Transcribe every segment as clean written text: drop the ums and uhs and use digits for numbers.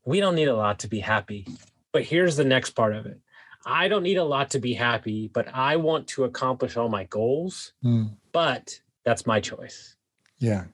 we don't need a lot to be happy. But here's the next part of it. I don't need a lot to be happy, but I want to accomplish all my goals. But that's my choice. Yeah.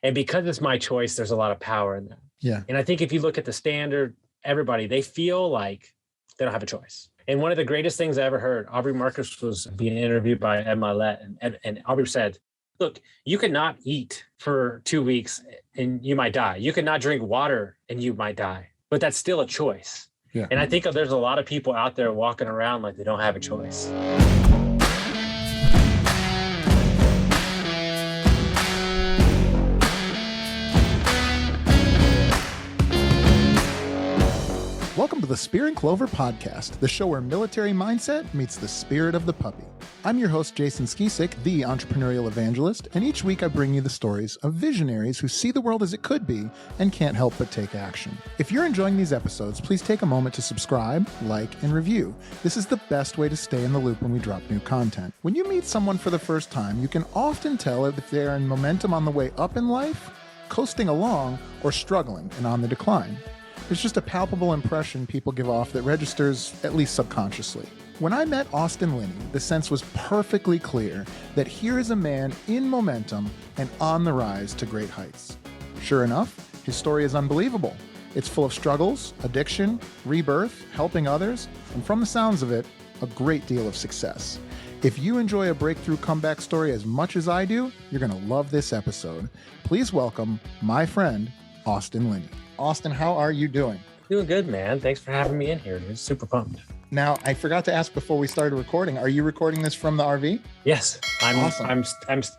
And because it's my choice, there's a lot of power in that. Yeah. And I think if you look at the standard, everybody, they feel like they don't have a choice. And one of the greatest things I ever heard, Aubrey Marcus was being interviewed by Ed Milet, and Aubrey said, look, you cannot eat for 2 weeks and you might die. You cannot drink water and you might die, but that's still a choice. Yeah. And I think there's a lot of people out there walking around like they don't have a choice. Welcome to the Spear and Clover podcast, the show where military mindset meets the spirit of the puppy. I'm your host, Jason Skisick, the entrepreneurial evangelist, and each week I bring you the stories of visionaries who see the world as it could be and can't help but take action. If you're enjoying these episodes, please take a moment to subscribe, like, and review. This is the best way to stay in the loop when we drop new content. When you meet someone for the first time, you can often tell if they're in momentum on the way up in life, coasting along, or struggling and on the decline. It's just a palpable impression people give off that registers, at least subconsciously. When I met Austin Linney, the sense was perfectly clear that here is a man in momentum and on the rise to great heights. Sure enough, his story is unbelievable. It's full of struggles, addiction, rebirth, helping others, and from the sounds of it, a great deal of success. If you enjoy a breakthrough comeback story as much as I do, you're going to love this episode. Please welcome my friend, Austin Linney. Austin, how are you doing? Doing good, man. Thanks for having me in here, dude. Super pumped. Now, I forgot to ask before we started recording, are you recording this from the RV? Yes. Awesome.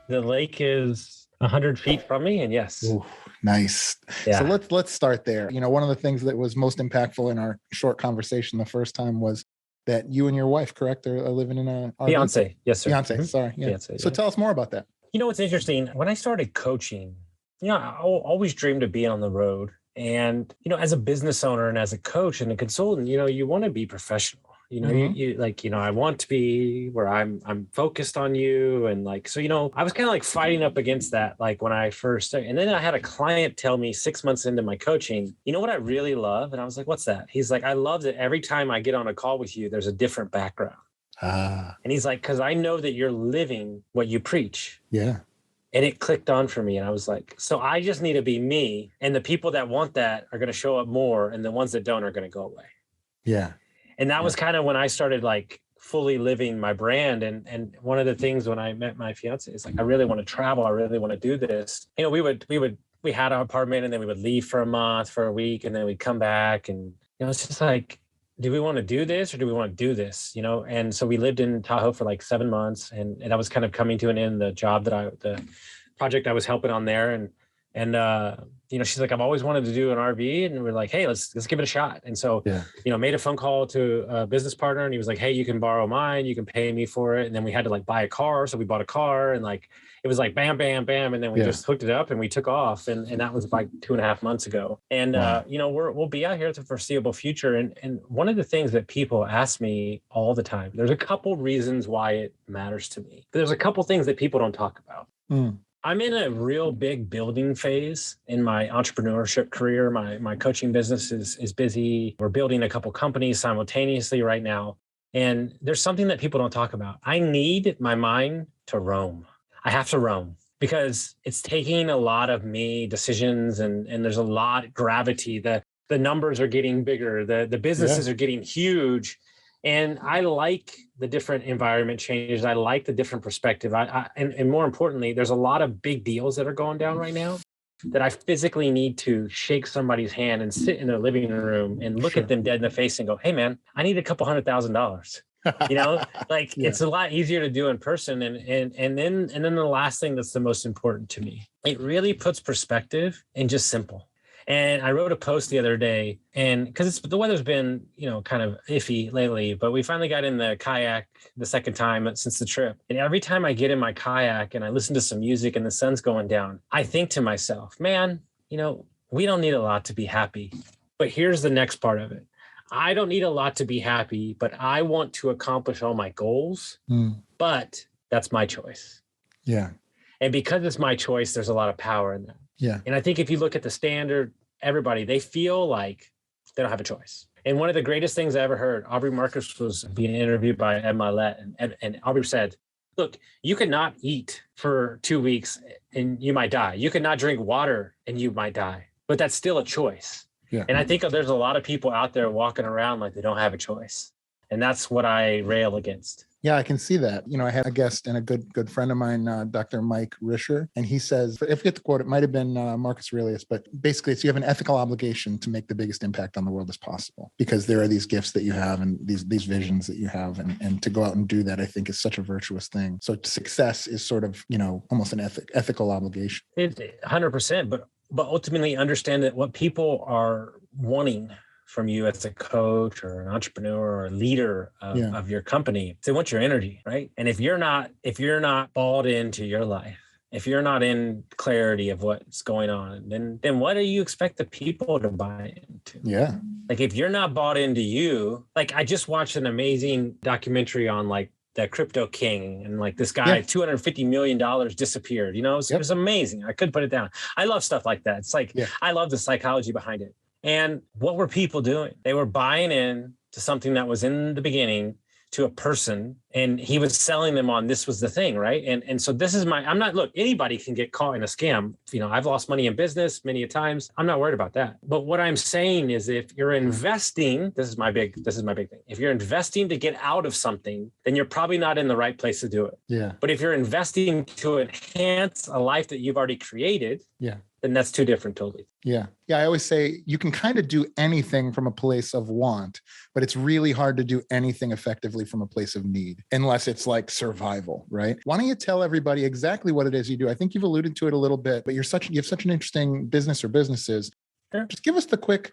The lake is 100 feet from me, and yes. Ooh, nice. Yeah. So let's start there. You know, one of the things that was most impactful in our short conversation the first time was that you and your wife, correct, are living in a RV? Fiance. Yes, sir. Fiance, Mhm. sorry. Yeah. Fiance, So yeah. tell us more about that. You know what's interesting? When I started coaching, I always dreamed of being on the road. And, as a business owner and as a coach and a consultant, you want to be professional. I want to be where I'm focused on you. And I was kind of like fighting up against that, like when I first started. And then I had a client tell me 6 months into my coaching, you know what I really love? And I was like, what's that? He's like, I love that every time I get on a call with you, there's a different background. And he's like, because I know that you're living what you preach. Yeah. And it clicked on for me. And I was like, so I just need to be me. And the people that want that are going to show up more. And the ones that don't are going to go away. Yeah. And that was kind of when I started like fully living my brand. And one of the things when I met my fiance is like, I really want to travel. I really want to do this. We had our apartment and then we would leave for a month, for a week. And then we'd come back. And, it's just like, do we want to do this or do we want to do this? And so we lived in Tahoe for like 7 months, and that was kind of coming to an end, the project I was helping on there. And she's like, I've always wanted to do an RV. And we're like, hey, let's give it a shot. And so, made a phone call to a business partner, and he was like, hey, you can borrow mine, you can pay me for it. And then we had to like buy a car. So we bought a car, and like, it was like bam, bam, bam. And then we just hooked it up and we took off. And that was like 2.5 months ago. And, wow. We'll be out here at the foreseeable future. And one of the things that people ask me all the time, there's a couple reasons why it matters to me. But there's a couple things that people don't talk about. I'm in a real big building phase in my entrepreneurship career. My coaching business is busy. We're building a couple companies simultaneously right now. And there's something that people don't talk about. I need my mind to roam. I have to roam because it's taking a lot of me decisions, and there's a lot of gravity. The numbers are getting bigger. The businesses are getting huge. And I like the different environment changes. I like the different perspective. And more importantly, there's a lot of big deals that are going down right now that I physically need to shake somebody's hand and sit in their living room and look at them dead in the face and go, hey man, I need a couple $100,000. It's a lot easier to do in person. And then the last thing that's the most important to me, it really puts perspective and just simple. And I wrote a post the other day, and because the weather's been, kind of iffy lately, but we finally got in the kayak the second time since the trip. And every time I get in my kayak and I listen to some music and the sun's going down, I think to myself, man, we don't need a lot to be happy. But here's the next part of it. I don't need a lot to be happy, but I want to accomplish all my goals. But that's my choice. Yeah. And because it's my choice, there's a lot of power in that. Yeah. And I think if you look at the standard, everybody, they feel like They don't have a choice. And one of the greatest things I ever heard, Aubrey Marcus was being interviewed by Ed Milet, and Aubrey said, look, you could not eat for 2 weeks and you might die. You could not drink water and you might die, but that's still a choice. Yeah. And I think there's a lot of people out there walking around like they don't have a choice. And that's what I rail against. Yeah, I can see that. I had a guest and a good friend of mine, Dr. Mike Risher, and he says, if I forget the quote, it might have been Marcus Aurelius, but basically it's you have an ethical obligation to make the biggest impact on the world as possible, because there are these gifts that you have and these visions that you have, and to go out and do that, I think, is such a virtuous thing. So success is sort of, almost an ethical obligation. 100%, but ultimately understand that what people are wanting from you as a coach or an entrepreneur or a leader of your company, they want your energy, right? And if you're not bought into your life, if you're not in clarity of what's going on, then what do you expect the people to buy into? Yeah. Like if you're not bought into you, like I just watched an amazing documentary on like the crypto king, and like this guy, $250 million disappeared. It was amazing. I couldn't put it down. I love stuff like that. It's like, I love the psychology behind it. And what were people doing? They were buying in to something that was in the beginning to a person, and he was selling them on this was the thing, right? And so this is look, anybody can get caught in a scam. I've lost money in business many a times. I'm not worried about that. But what I'm saying is if you're investing, this is my big thing. If you're investing to get out of something, then you're probably not in the right place to do it. Yeah. But if you're investing to enhance a life that you've already created, then that's two different totally. Yeah. Yeah. I always say you can kind of do anything from a place of want, but it's really hard to do anything effectively from a place of need, unless it's like survival, right? Why don't you tell everybody exactly what it is you do? I think you've alluded to it a little bit, but you have such an interesting business or businesses. Sure. Just give us the quick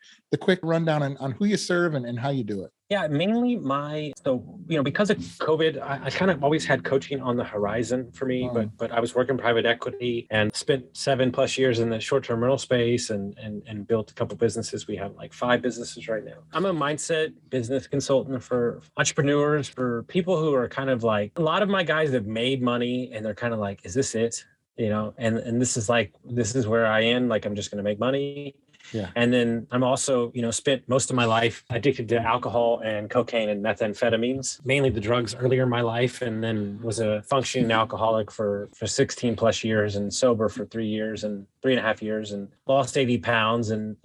rundown on who you serve and how you do it. Yeah, mainly because of COVID, I kind of always had coaching on the horizon for me, but I was working private equity and spent 7+ years in the short-term rental space and built a couple businesses. We have like 5 businesses right now. I'm a mindset business consultant for entrepreneurs, for people who are kind of like, a lot of my guys have made money and they're kind of like, is this it? And this is where I am. Like, I'm just going to make money. Yeah. And then I'm also, spent most of my life addicted to alcohol and cocaine and methamphetamines, mainly the drugs earlier in my life, and then was a functioning alcoholic for 16+ years and sober for 3 years and 3.5 years and lost 80 pounds. And,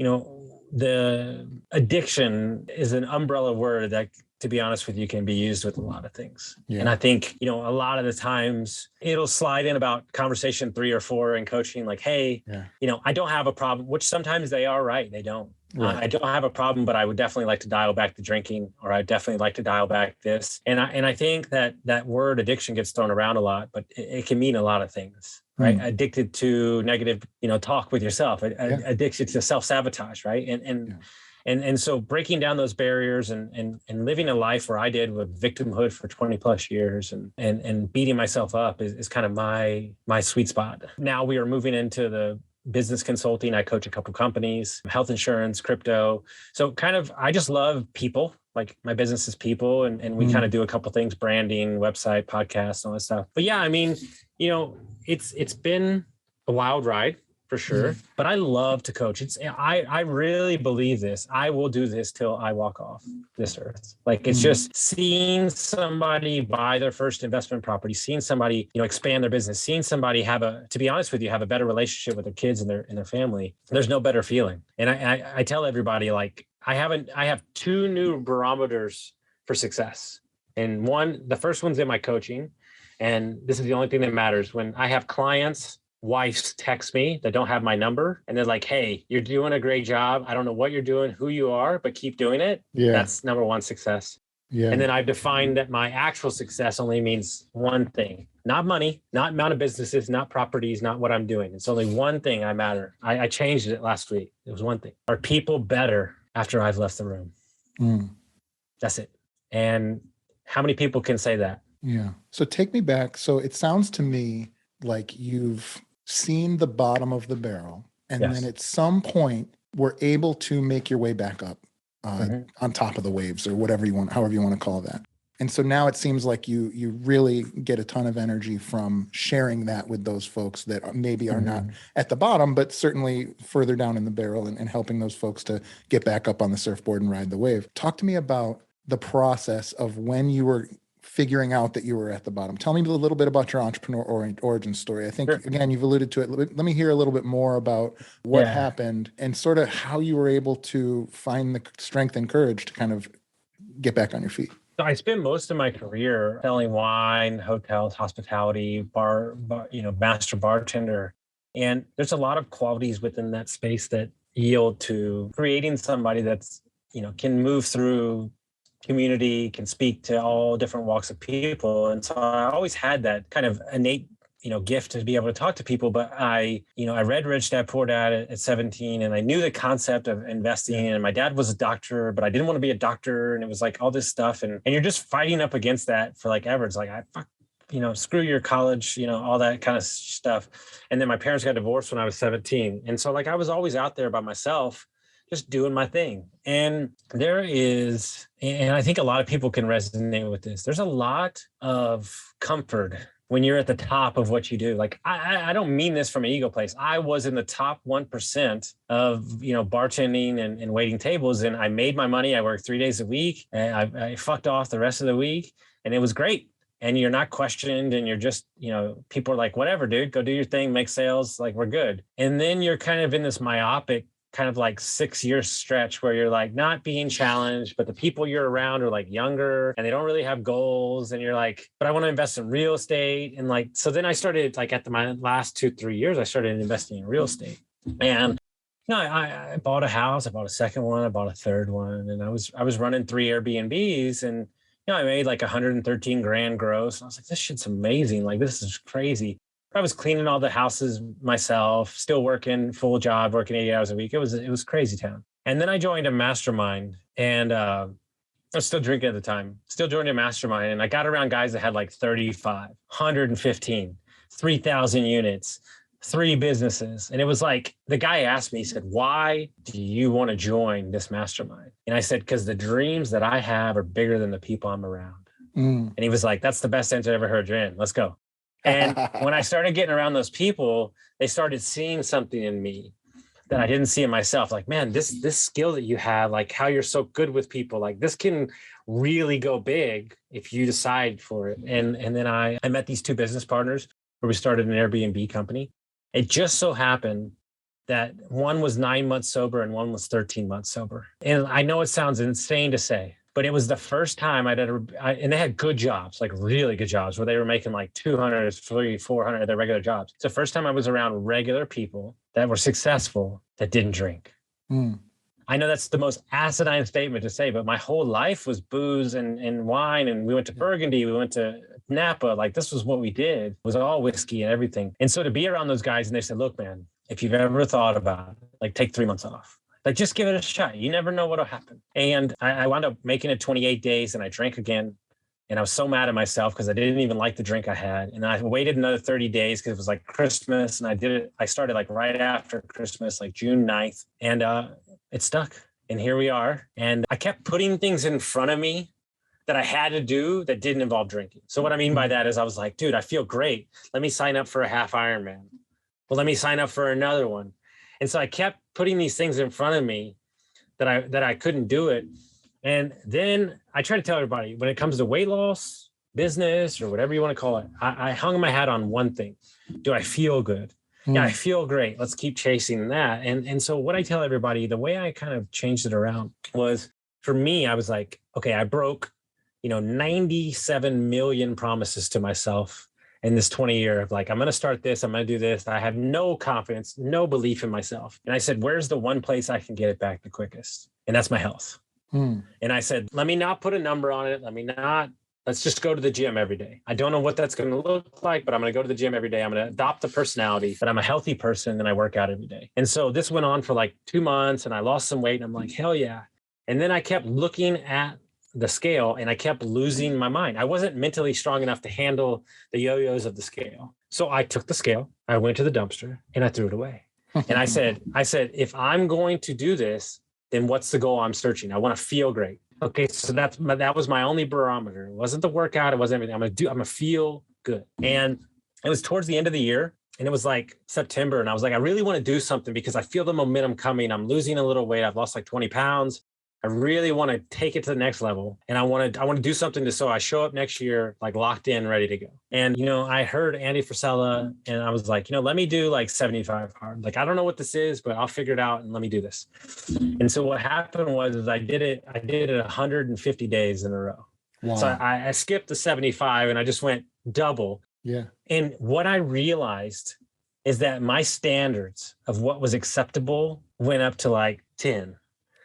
the addiction is an umbrella word that, to be honest with you, can be used with a lot of things. Yeah. And I think, a lot of the times it'll slide in about conversation 3 or 4 in coaching, like, hey, I don't have a problem, which sometimes they are right. They don't. Right. I don't have a problem, but I would definitely like to dial back the drinking, or I definitely like to dial back this. And I think that word addiction gets thrown around a lot, but it can mean a lot of things. Right. Addicted to negative, talk with yourself, addicted to self-sabotage. Right. And so breaking down those barriers and living a life where I did with victimhood for 20+ years and beating myself up is kind of my sweet spot. Now we are moving into the business consulting. I coach a couple companies, health insurance, crypto. So kind of, I just love people. Like my business is people, and we kind of do a couple things, branding, website, podcast, all that stuff. But yeah, I mean, it's been a wild ride for sure, but I love to coach. I really believe this. I will do this till I walk off this earth. Like it's just seeing somebody buy their first investment property, seeing somebody, expand their business, seeing somebody to be honest with you, have a better relationship with their kids and their family. There's no better feeling. And I tell everybody, like, I have 2 new barometers for success. And the first one's in my coaching. And this is the only thing that matters. When I have clients, wives text me that don't have my number, and they're like, hey, you're doing a great job. I don't know what you're doing, who you are, but keep doing it. Yeah. That's number 1 success. Yeah. And then I've defined that my actual success only means one thing, not money, not amount of businesses, not properties, not what I'm doing. It's only one thing I matter. I changed it last week. It was one thing. Are people better after I've left the room? That's it. And how many people can say that? Yeah. So take me back. So it sounds to me like you've seen the bottom of the barrel, and then at some point were able to make your way back up on top of the waves, or whatever however you want to call that. And so now it seems like you really get a ton of energy from sharing that with those folks that maybe are not at the bottom, but certainly further down in the barrel, and helping those folks to get back up on the surfboard and ride the wave. Talk to me about the process of when you were figuring out that you were at the bottom. Tell me a little bit about your entrepreneur origin story. I think, again, you've alluded to it. Let me hear a little bit more about what happened and sort of how you were able to find the strength and courage to kind of get back on your feet. So I spent most of my career selling wine, hotels, hospitality, bar, master bartender. And there's a lot of qualities within that space that yield to creating somebody that's, can move through community, can speak to all different walks of people. And so I always had that kind of innate, gift to be able to talk to people. But I read Rich Dad Poor Dad at 17, and I knew the concept of investing. And my dad was a doctor, but I didn't want to be a doctor. And it was like all this stuff. And you're just fighting up against that for like ever. It's like, screw your college, all that kind of stuff. And then my parents got divorced when I was 17. And so like I was always out there by myself, just doing my thing. And and I think a lot of people can resonate with this. There's a lot of comfort when you're at the top of what you do. Like, I don't mean this from an ego place. I was in the top 1% of, bartending and waiting tables. And I made my money. I worked 3 days a week. And I fucked off the rest of the week. And it was great. And you're not questioned. And you're just, people are like, whatever, dude, go do your thing, make sales. Like, we're good. And then you're kind of in this myopic kind of like 6-year stretch where you're like not being challenged, but the people you're around are like younger and they don't really have goals. And you're like, but I want to invest in real estate. And like, so then I started like my last 2-3 years, I started investing in real estate. And I bought a house, I bought a second one, I bought a third one. And I was running 3 Airbnbs, and I made like 113 grand gross. And I was like, this shit's amazing. Like, this is crazy. I was cleaning all the houses myself, still working full job, working 80 hours a week. It was crazy town. And then I joined a mastermind, and I was still drinking at the time, still joined a mastermind. And I got around guys that had like 35, 115, 3,000 units, 3 businesses. And it was like, the guy asked me, he said, why do you want to join this mastermind? And I said, because the dreams that I have are bigger than the people I'm around. And he was like, that's the best answer I ever heard. You're in, let's go. And when I started getting around those people, they started seeing something in me that I didn't see in myself. Like, man, this skill that you have, like how you're so good with people, like this can really go big if you decide for it. And then I met these 2 business partners where we started an Airbnb company. It just so happened that one was 9 months sober and one was 13 months sober. And I know it sounds insane to say, but it was the first time and they had good jobs, like really good jobs, where they were making like 200, 300, 400 of their regular jobs. It's the first time I was around regular people that were successful that didn't drink. I know that's the most asinine statement to say, but my whole life was booze and wine. And we went to Burgundy, we went to Napa. Like, this was what we did. It was all whiskey and everything. And so to be around those guys, and they said, look, man, if you've ever thought about it, like, take 3 months off. Like, just give it a shot. You never know what'll happen. And I wound up making it 28 days, and I drank again. And I was so mad at myself because I didn't even like the drink I had. And I waited another 30 days because it was like Christmas. And I started like right after Christmas, like June 9th. And it stuck. And here we are. And I kept putting things in front of me that I had to do that didn't involve drinking. So what I mean by that is I was like, dude, I feel great. Let me sign up for a half Ironman. Well, let me sign up for another one. And so I kept putting these things in front of me that I couldn't do it. And then I try to tell everybody, when it comes to weight loss, business, or whatever you want to call it, I hung my hat on one thing. Do I feel good? Yeah, I feel great. Let's keep chasing that. And so what I tell everybody, the way I kind of changed it around was, for me, I was like, okay, I broke, 97 million promises to myself in this 20-year of like, I'm going to start this, I'm going to do this. I have no confidence, no belief in myself. And I said, where's the one place I can get it back the quickest? And that's my health. And I said, let me not put a number on it. Let's just go to the gym every day. I don't know what that's going to look like, but I'm going to go to the gym every day. I'm going to adopt the personality that I'm a healthy person and I work out every day. And so this went on for like 2 months and I lost some weight and I'm like, hell yeah. And then I kept looking at the scale and I kept losing my mind. I wasn't mentally strong enough to handle the yo-yos of the scale. So I took the scale, I went to the dumpster and I threw it away. And I said, if I'm going to do this, then what's the goal I'm searching? I want to feel great. Okay, so that was my only barometer. It wasn't the workout. It wasn't everything. I'm gonna feel good. And it was towards the end of the year, and it was like September, and I was like, I really want to do something because I feel the momentum coming. I'm losing a little weight. I've lost like 20 pounds. I really want to take it to the next level, and I want to do something so I show up next year like locked in, ready to go. And I heard Andy Frisella, and I was like, let me do like 75 hard. Like I don't know what this is, but I'll figure it out, and let me do this. And so what happened was I did it 150 days in a row. Wow. So I skipped the 75, and I just went double. Yeah. And what I realized is that my standards of what was acceptable went up to like 10.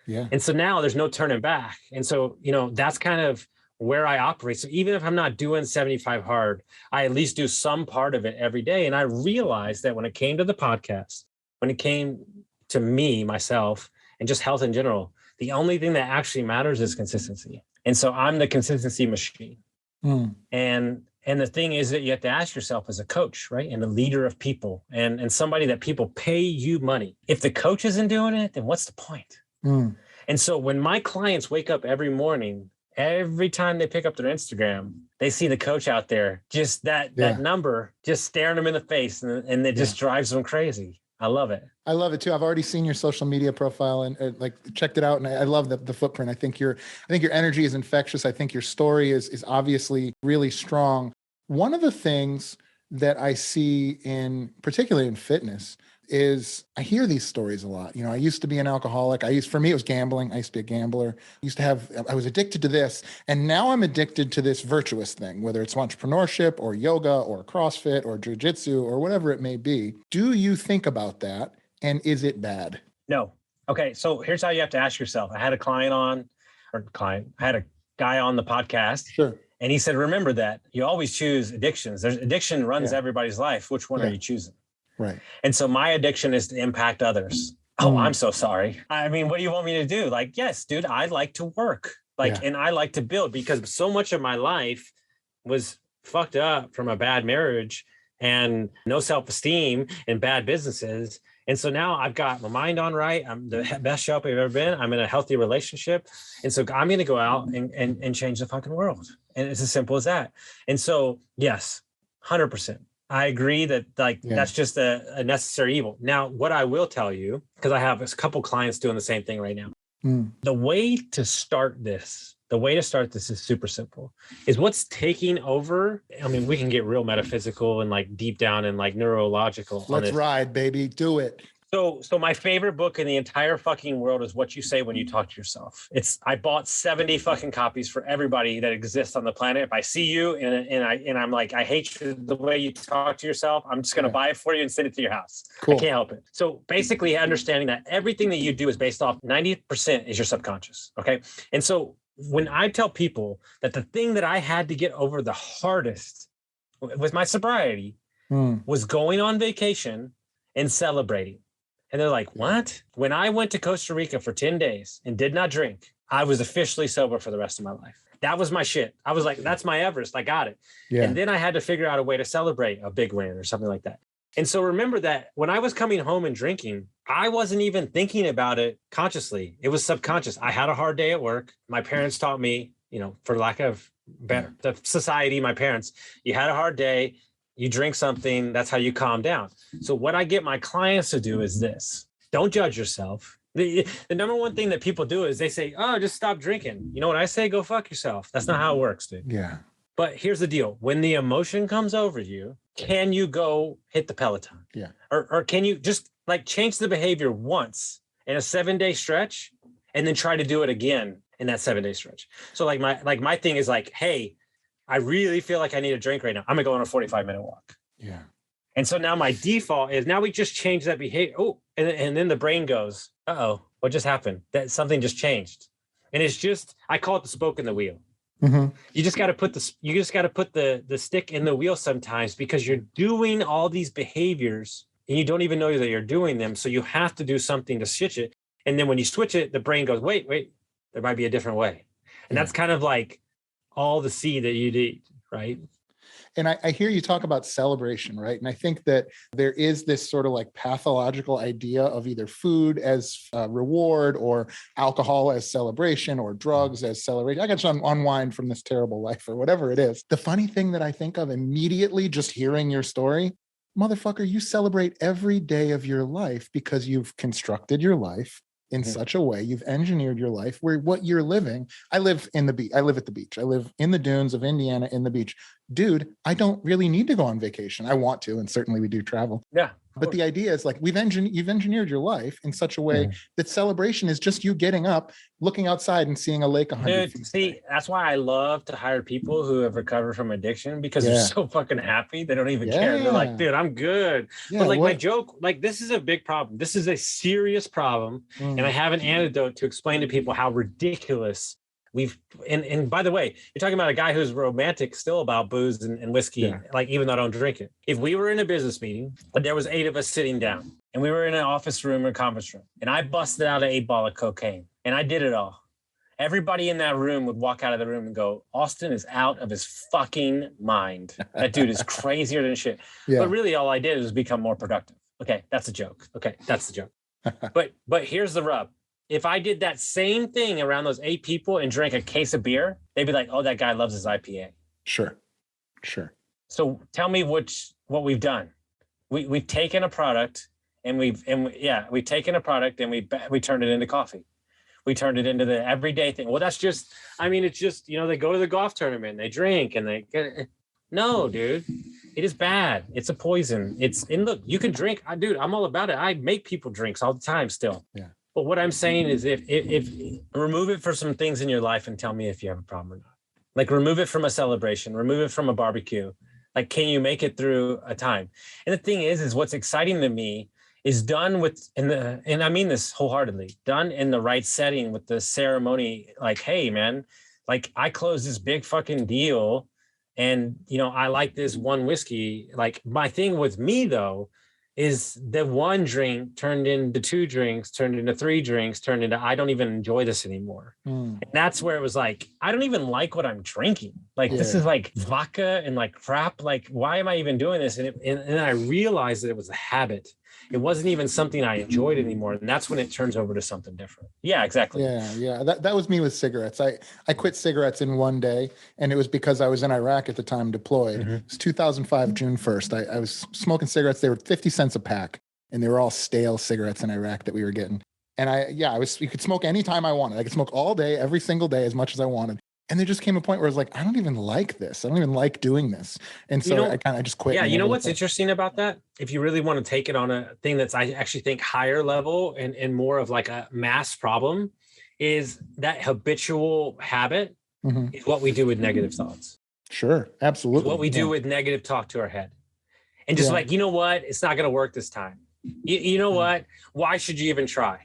Yeah. And so now there's no turning back. And so, that's kind of where I operate. So even if I'm not doing 75 hard, I at least do some part of it every day. And I realized that when it came to the podcast, when it came to me, myself, and just health in general, the only thing that actually matters is consistency. And so I'm the consistency machine. And the thing is that you have to ask yourself as a coach, right? And a leader of people and somebody that people pay you money. If the coach isn't doing it, then what's the point? And so when my clients wake up every morning, every time they pick up their Instagram, they see the coach out there, just that number, just staring them in the face, and it just drives them crazy. I love it. I love it too. I've already seen your social media profile and like checked it out, and I love the footprint. I think your energy is infectious. I think your story is obviously really strong. One of the things that I see particularly in fitness is I hear these stories a lot. I used to be an alcoholic. For me, it was gambling. I used to be a gambler. I was addicted to this. And now I'm addicted to this virtuous thing, whether it's entrepreneurship or yoga or CrossFit or jujitsu or whatever it may be. Do you think about that? And is it bad? No. Okay. So here's how you have to ask yourself. I had a guy on the podcast. Sure. And he said, remember that you always choose addictions. Addiction runs everybody's life. Which one are you choosing? Right. And so my addiction is to impact others. Oh, I'm so sorry. I mean, what do you want me to do? Like, yes, dude, I like to work. And I like to build because so much of my life was fucked up from a bad marriage and no self-esteem and bad businesses. And so now I've got my mind on right. I'm the best shape I've ever been. I'm in a healthy relationship. And so I'm going to go out and change the fucking world. And it's as simple as that. And so, yes, 100%. I agree that that's just a necessary evil. Now, what I will tell you, because I have a couple clients doing the same thing right now. The way to start this is super simple. Is what's taking over. I mean, we can get real metaphysical and like deep down and like neurological. Let's ride, baby. Do it. So my favorite book in the entire fucking world is What You Say When You Talk to Yourself. I bought 70 fucking copies for everybody that exists on the planet. If I see you and I'm like, I hate the way you talk to yourself, I'm just going to buy it for you and send it to your house. Cool. I can't help it. So basically understanding that everything that you do is based off 90% is your subconscious. Okay. And so when I tell people that the thing that I had to get over the hardest with my sobriety was going on vacation and celebrating. And they're like, what? When I went to Costa Rica for 10 days and did not drink, I was officially sober for the rest of my life. That was my shit. I was like, that's my Everest. I got it. Yeah. And then I had to figure out a way to celebrate a big win or something like that. And so remember that when I was coming home and drinking, I wasn't even thinking about it consciously. It was subconscious. I had a hard day at work. My parents taught me, for lack of better, the society, my parents, you had a hard day. You drink something, that's how you calm down. So what I get my clients to do is this. Don't judge yourself. The number one thing that people do is they say, oh, just stop drinking. You know what I say? Go fuck yourself. That's not how it works, dude. Yeah. But here's the deal. When the emotion comes over you, can you go hit the Peloton? Yeah. Or can you just like change the behavior once in a 7-day stretch and then try to do it again in that 7-day stretch? So my thing is like, hey, I really feel like I need a drink right now. I'm going to go on a 45-minute walk. Yeah. And so now my default is now we just change that behavior. Oh, and then the brain goes, uh-oh, what just happened? That something just changed. And it's just, I call it the spoke in the wheel. Mm-hmm. You just got to put the stick in the wheel sometimes because you're doing all these behaviors and you don't even know that you're doing them. So you have to do something to switch it. And then when you switch it, the brain goes, wait, there might be a different way. And that's kind of like all the seed that you need, right? And I hear you talk about celebration, right? And I think that there is this sort of like pathological idea of either food as reward or alcohol as celebration or drugs as celebration. I got to unwind from this terrible life or whatever it is. The funny thing that I think of immediately just hearing your story, motherfucker, you celebrate every day of your life because you've constructed your life in such a way, you've engineered your life where what you're living. I live at the beach. I live in the dunes of Indiana in the beach. Dude, I don't really need to go on vacation. I want to, and certainly we do travel. Yeah. But the idea is like you've engineered your life in such a way that celebration is just you getting up, looking outside and seeing a lake 100 feet. See, that's why I love to hire people who have recovered from addiction because they're so fucking happy. They don't even care. They're like, dude, I'm good. But like my joke, like this is a big problem. This is a serious problem. And I have an antidote to explain to people how ridiculous and by the way, you're talking about a guy who's romantic still about booze and whiskey, like even though I don't drink it. If we were in a business meeting and there was 8 of us sitting down and we were in an office room or conference room and I busted out an 8-ball of cocaine and I did it all, everybody in that room would walk out of the room and go, Austin is out of his fucking mind. That dude is crazier than shit. But really all I did was become more productive. Okay, that's a joke. Okay, that's the joke. But here's the rub. If I did that same thing around those 8 people and drank a case of beer, they'd be like, oh, that guy loves his IPA. Sure. So tell me what we've done. We've taken a product and we turned it into coffee. We turned it into the everyday thing. Well, that's just, it's just, they go to the golf tournament, they drink and they get, no, dude, it is bad. It's a poison. And look, you can drink. Dude, I'm all about it. I make people drinks all the time still. Yeah. But what I'm saying is if remove it for some things in your life and tell me if you have a problem or not. Like remove it from a celebration, remove it from a barbecue. Like, can you make it through a time? And the thing is what's exciting to me is done with, and I mean this wholeheartedly, done in the right setting with the ceremony. Like, hey man, like I closed this big fucking deal and I like this one whiskey. Like my thing with me though, is the one drink turned into 2 drinks, turned into 3 drinks, turned into, I don't even enjoy this anymore. And that's where it was like, I don't even like what I'm drinking. Like, this is like vodka and like crap. Like, why am I even doing this? And I realized that it was a habit. It wasn't even something I enjoyed anymore. And that's when it turns over to something different. Yeah, exactly. Yeah. That was me with cigarettes. I quit cigarettes in one day. And it was because I was in Iraq at the time deployed. It was 2005, June 1st. I was smoking cigarettes. They were 50 cents a pack. And they were all stale cigarettes in Iraq that we were getting. And you could smoke anytime I wanted. I could smoke all day, every single day, as much as I wanted. And there just came a point where I was like, I don't even like this. I don't even like doing this. And so I just quit. Yeah. You know what's interesting about that? If you really want to take it on a thing that's, I actually think higher level and more of like a mass problem, is that habitual habit is what we do with negative thoughts. Sure. Absolutely. It's what we do with negative talk to our head. And just like, you know what? It's not going to work this time. You know what? Why should you even try?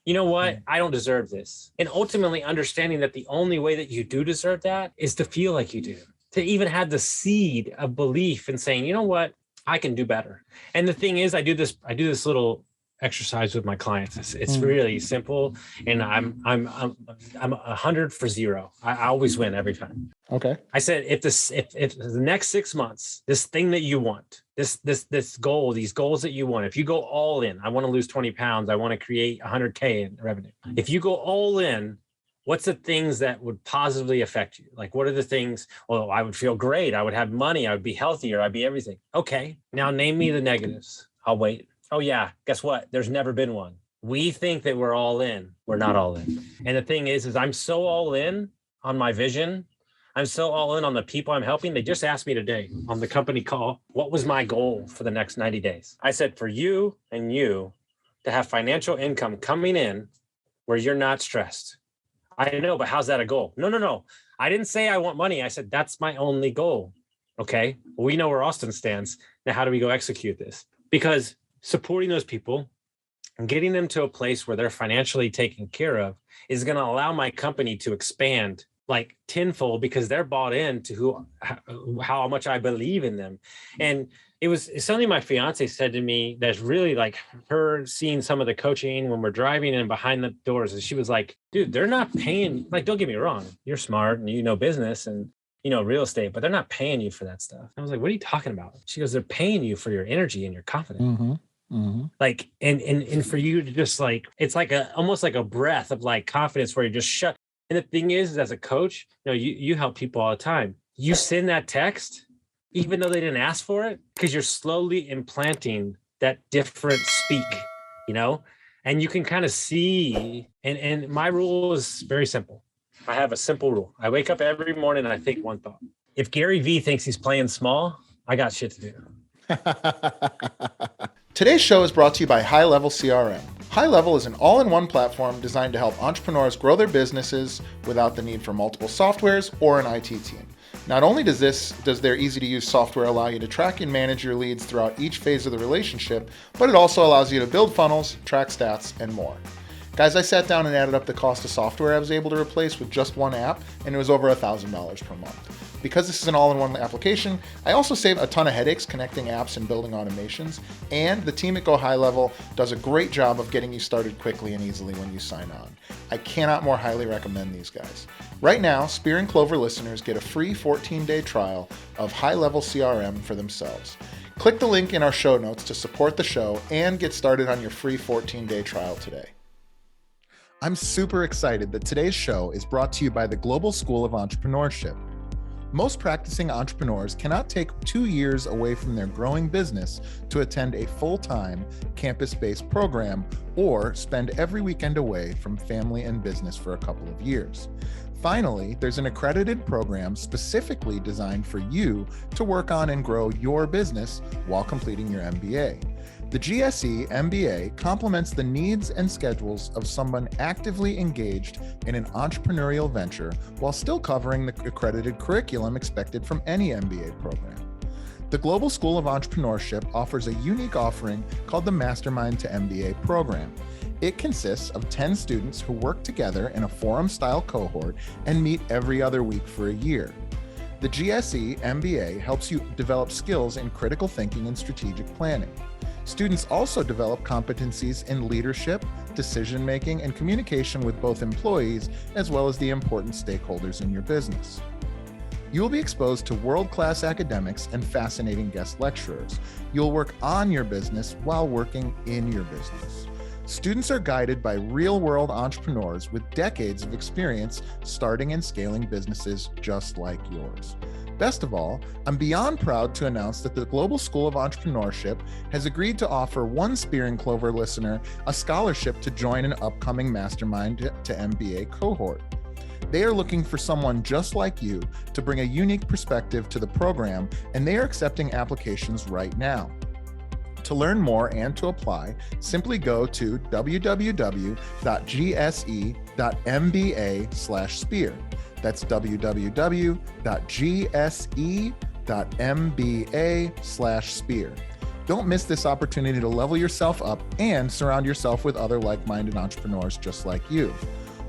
You know what? I don't deserve this. And ultimately understanding that the only way that you do deserve that is to feel like you do, to even have the seed of belief and saying, you know what? I can do better. And the thing is, I do this little exercise with my clients. It's really simple. And I'm 100 for 0. I always win every time. Okay. I said, if the next 6 months, this thing that you want, this goal, these goals that you want, if you go all in, I want to lose 20 pounds. I want to create 100K in revenue. If you go all in, what's the things that would positively affect you? Like, what are the things? Well, I would feel great. I would have money. I would be healthier. I'd be everything. Okay. Now name me the negatives. I'll wait. Oh yeah. Guess what? There's never been one. We think that we're all in. We're not all in. And the thing is I'm so all in on my vision. I'm so all in on the people I'm helping. They just asked me today on the company call, what was my goal for the next 90 days? I said, for you and you to have financial income coming in where you're not stressed. I know, but how's that a goal? No. I didn't say I want money. I said, that's my only goal. Okay. Well, we know where Austin stands. Now, how do we go execute this? Because supporting those people and getting them to a place where they're financially taken care of is going to allow my company to expand like tenfold because they're bought into how much I believe in them. And it's something my fiance said to me that's really like her seeing some of the coaching when we're driving in behind the doors. And she was like, dude, they're not paying. Like, don't get me wrong. You're smart and you know business and real estate, but they're not paying you for that stuff. I was like, what are you talking about? She goes, they're paying you for your energy and your confidence. Mm-hmm. Mm-hmm. Like, and for you to just like, it's like almost like a breath of like confidence where you just shut. And the thing is as a coach, you help people all the time. You send that text, even though they didn't ask for it, because you're slowly implanting that different speak, and you can kind of see, and my rule is very simple. I have a simple rule. I wake up every morning and I think one thought. If Gary Vee thinks he's playing small, I got shit to do. Today's show is brought to you by High Level CRM. High Level is an all-in-one platform designed to help entrepreneurs grow their businesses without the need for multiple softwares or an IT team. Not only does their easy-to-use software allow you to track and manage your leads throughout each phase of the relationship, but it also allows you to build funnels, track stats, and more. Guys, I sat down and added up the cost of software I was able to replace with just one app, and it was over $1,000 per month. Because this is an all-in-one application, I also save a ton of headaches connecting apps and building automations, and the team at Go High Level does a great job of getting you started quickly and easily when you sign on. I cannot more highly recommend these guys. Right now, Spear and Clover listeners get a free 14-day trial of High Level CRM for themselves. Click the link in our show notes to support the show and get started on your free 14-day trial today. I'm super excited that today's show is brought to you by the Global School of Entrepreneurship. Most practicing entrepreneurs cannot take 2 years away from their growing business to attend a full-time campus-based program or spend every weekend away from family and business for a couple of years. Finally, there's an accredited program specifically designed for you to work on and grow your business while completing your MBA. The GSE MBA complements the needs and schedules of someone actively engaged in an entrepreneurial venture while still covering the accredited curriculum expected from any MBA program. The Global School of Entrepreneurship offers a unique offering called the Mastermind to MBA program. It consists of 10 students who work together in a forum-style cohort and meet every other week for a year. The GSE MBA helps you develop skills in critical thinking and strategic planning. Students also develop competencies in leadership, decision-making, and communication with both employees as well as the important stakeholders in your business. You will be exposed to world-class academics and fascinating guest lecturers. You'll work on your business while working in your business. Students are guided by real-world entrepreneurs with decades of experience starting and scaling businesses just like yours. Best of all, I'm beyond proud to announce that the Global School of Entrepreneurship has agreed to offer one Spear and Clover listener a scholarship to join an upcoming Mastermind to MBA cohort. They are looking for someone just like you to bring a unique perspective to the program, and they are accepting applications right now. To learn more and to apply, simply go to www.gse.mba/spear. That's www.gse.mba/spear. Don't miss this opportunity to level yourself up and surround yourself with other like-minded entrepreneurs just like you.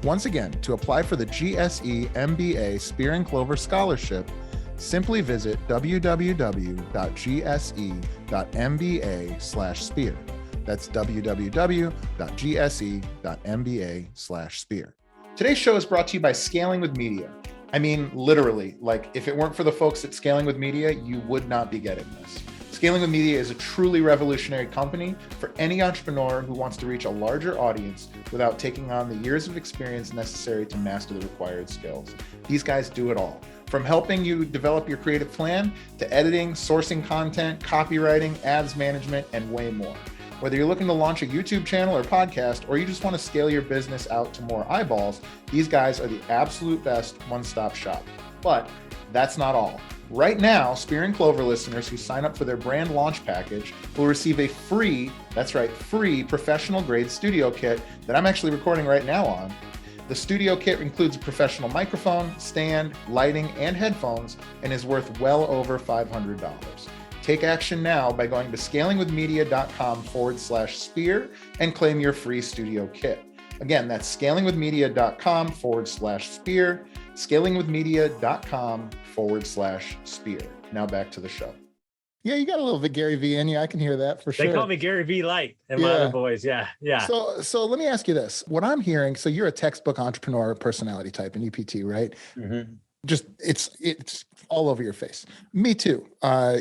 Once again, to apply for the GSE MBA Spear and Clover Scholarship, simply visit www.gse.mba/spear. That's www.gse.mba/spear. Today's show is brought to you by Scaling with Media. I mean, literally, like if it weren't for the folks at Scaling with Media, you would not be getting this. Scaling with Media is a truly revolutionary company for any entrepreneur who wants to reach a larger audience without taking on the years of experience necessary to master the required skills. These guys do it all. From helping you develop your creative plan to editing, sourcing content, copywriting, ads management, and way more. Whether you're looking to launch a YouTube channel or podcast, or you just want to scale your business out to more eyeballs, these guys are the absolute best one-stop shop. But that's not all. Right now, Spear and Clover listeners who sign up for their brand launch package will receive a free professional grade studio kit that I'm actually recording right now on. The studio kit includes a professional microphone, stand, lighting, and headphones, and is worth well over $500. Take action now by going to scalingwithmedia.com/spear and claim your free studio kit. Again, that's scalingwithmedia.com/spear, scalingwithmedia.com/spear. Now back to the show. Yeah, you got a little bit Gary Vee in you. I can hear that for sure. They call me Gary Vee Light and my other boys. Yeah. So let me ask you this. What I'm hearing, so you're a textbook entrepreneur personality type in EPT, right? Mm-hmm. just it's all over your face. Me too.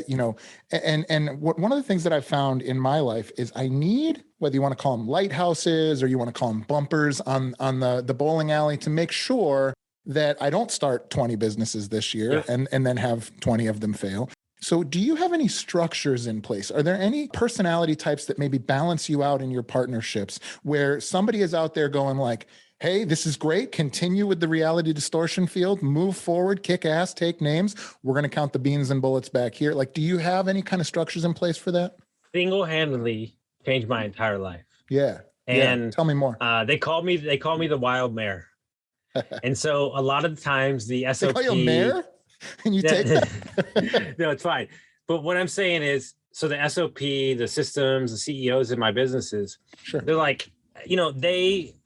You know, and one of the things that I've found in my life is I need, whether you want to call them lighthouses or you want to call them bumpers on the bowling alley, to make sure that I don't start 20 businesses this year and then have 20 of them fail. So do you have any structures in place? Are there any personality types that maybe balance you out in your partnerships, where somebody is out there going like, hey, this is great, continue with the reality distortion field, move forward, kick ass, take names, we're going to count the beans and bullets back here? Like, do you have any kind of structures in place for that? Single-handedly changed my entire life. Yeah. And tell me more. They call me the wild mare. And so a lot of the times the SOP. They call you a mare? And you take that? No, it's fine. But what I'm saying is, so the SOP, the systems, the CEOs in my businesses, sure, they're like, you know,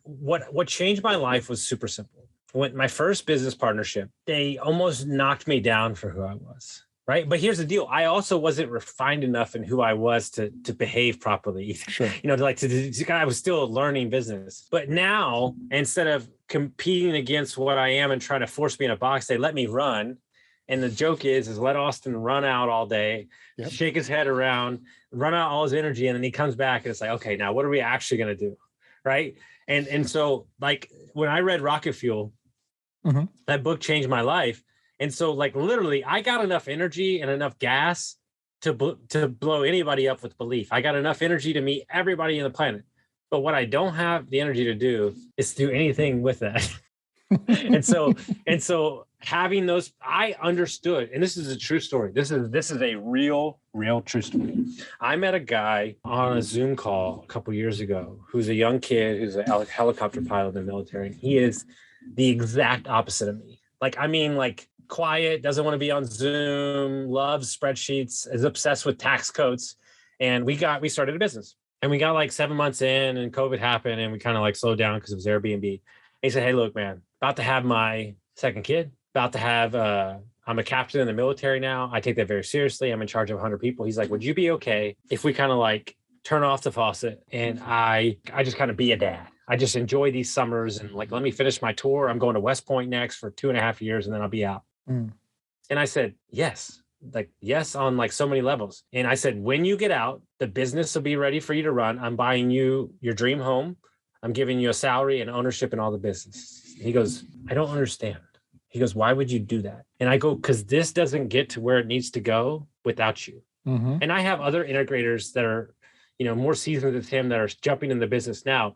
what changed my life was super simple. When my first business partnership, they almost knocked me down for who I was. Right. But here's the deal. I also wasn't refined enough in who I was to behave properly. Sure. You know, I was still a learning business. But now, instead of competing against what I am and trying to force me in a box, they let me run. And the joke is let Austin run out all day, shake his head around, run out all his energy. And then he comes back and it's like, okay, now what are we actually going to do? Right. And so like when I read Rocket Fuel, that book changed my life. And so like literally I got enough energy and enough gas to blow anybody up with belief. I got enough energy to meet everybody on the planet. But what I don't have the energy to do is do anything with that. and so having those, I understood, and this is a true story. This is a real true story. I met a guy on a Zoom call a couple years ago who's a young kid who's a helicopter pilot in the military. And he is the exact opposite of me. Like, I mean, like quiet, doesn't want to be on Zoom, loves spreadsheets, is obsessed with tax codes. And we started a business. And we got like 7 months in and COVID happened and we kind of like slowed down because it was Airbnb. And he said, hey, look, man, about to have my second kid, about to have, I'm a captain in the military now. I take that very seriously. I'm in charge of 100 people. He's like, would you be okay if we kind of like turn off the faucet and I just kind of be a dad? I just enjoy these summers and like, let me finish my tour. I'm going to West Point next for 2.5 years and then I'll be out. And I said, yes. Like, yes, on like so many levels. And I said, when you get out, the business will be ready for you to run. I'm buying you your dream home. I'm giving you a salary and ownership in all the business. He goes, I don't understand. He goes, why would you do that? And I go, because this doesn't get to where it needs to go without you. And I have other integrators that are, you know, more seasoned than him that are jumping in the business now.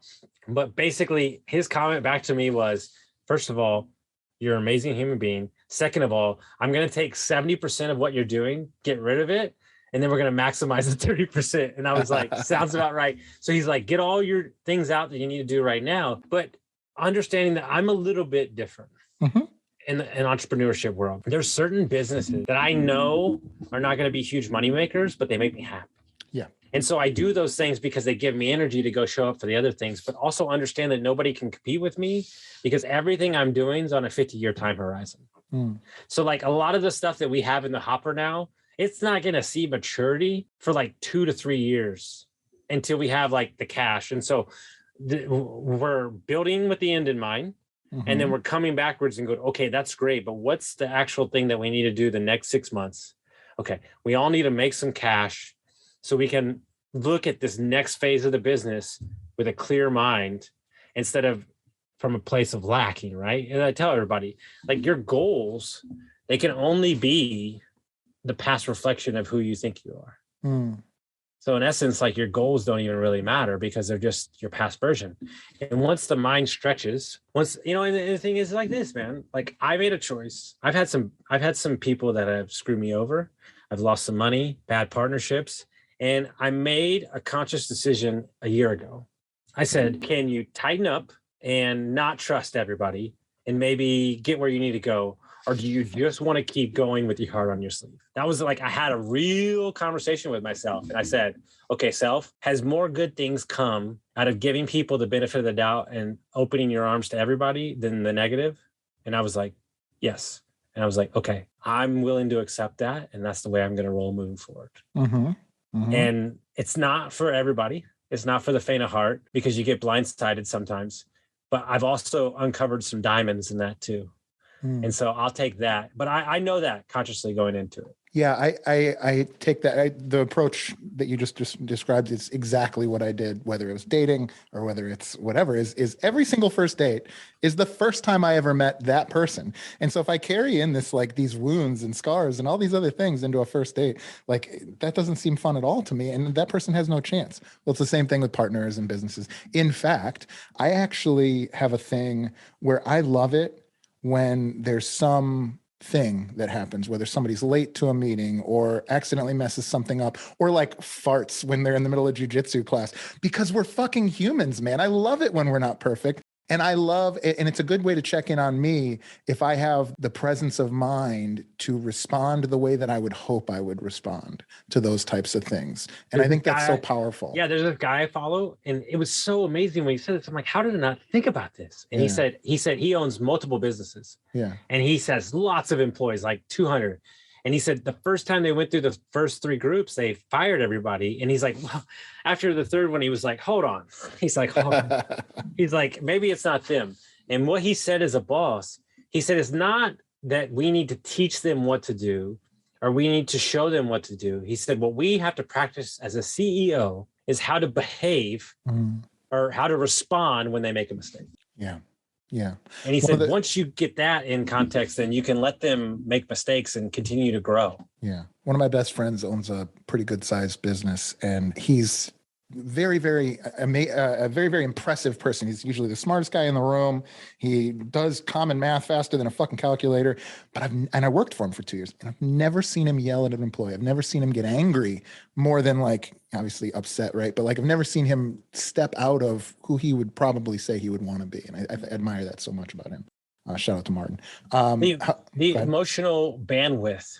But basically his comment back to me was, first of all, you're an amazing human being. Second of all, I'm going to take 70% of what you're doing, get rid of it, and then we're going to maximize the 30%. And I was like, sounds about right. So he's like, get all your things out that you need to do right now. But understanding that I'm a little bit different in the entrepreneurship world. There's certain businesses that I know are not going to be huge money makers, but they make me happy. Yeah. And so I do those things because they give me energy to go show up for the other things, but also understand that nobody can compete with me because everything I'm doing is on a 50-year time horizon. So like a lot of the stuff that we have in the hopper now, it's not going to see maturity for like 2 to 3 years until we have like the cash. And so we're building with the end in mind. And then we're coming backwards and go, okay, that's great. But what's the actual thing that we need to do the next 6 months? Okay, we all need to make some cash so we can look at this next phase of the business with a clear mind instead of from a place of lacking, right? And I tell everybody, like your goals, they can only be the past reflection of who you think you are. So in essence, like your goals don't even really matter because they're just your past version. And once the mind stretches, and the thing is like this, man, like I made a choice. I've had some people that have screwed me over. I've lost some money, bad partnerships. And I made a conscious decision a year ago. I said, can you tighten up and not trust everybody and maybe get where you need to go? Or do you just want to keep going with your heart on your sleeve? That was like, I had a real conversation with myself. And I said, okay, self, has more good things come out of giving people the benefit of the doubt and opening your arms to everybody than the negative? And I was like, yes. And I was like, okay, I'm willing to accept that. And that's the way I'm going to roll moving forward. And it's not for everybody. It's not for the faint of heart because you get blindsided sometimes. But I've also uncovered some diamonds in that too. And so I'll take that. But I know that consciously going into it. Yeah, I take that. The approach that you just described is exactly what I did, whether it was dating or whether it's whatever, is every single first date is the first time I ever met that person. And so if I carry in this, like these wounds and scars and all these other things into a first date, like that doesn't seem fun at all to me. And that person has no chance. Well, it's the same thing with partners and businesses. In fact, I actually have a thing where I love it when there's some thing that happens, whether somebody's late to a meeting or accidentally messes something up or like farts when they're in the middle of jujitsu class, because we're fucking humans, man. I love it when we're not perfect. And I love it. And it's a good way to check in on me if I have the presence of mind to respond the way that I would hope I would respond to those types of things. And I think that's so powerful. Yeah, there's a guy I follow, and it was so amazing when he said this. I'm like, how did I not think about this? And he said he owns multiple businesses. Yeah. And he says lots of employees, like 200. And he said the first time they went through the first 3 groups, they fired everybody. And he's like, well, after the third one, he was like, hold on. He's like, hold on. He's like, maybe it's not them. And what he said as a boss, he said, it's not that we need to teach them what to do or we need to show them what to do. He said, what we have to practice as a CEO is how to behave or how to respond when they make a mistake. Yeah. Yeah. And he said, once you get that in context, then you can let them make mistakes and continue to grow. Yeah. One of my best friends owns a pretty good sized business, and he's very, very impressive person. He's usually the smartest guy in the room. He does common math faster than a fucking calculator. But I worked for him for 2 years, and I've never seen him yell at an employee. I've never seen him get angry more than like obviously upset, right? But like I've never seen him step out of who he would probably say he would want to be, and I admire that so much about him. Shout out to Martin. The emotional bandwidth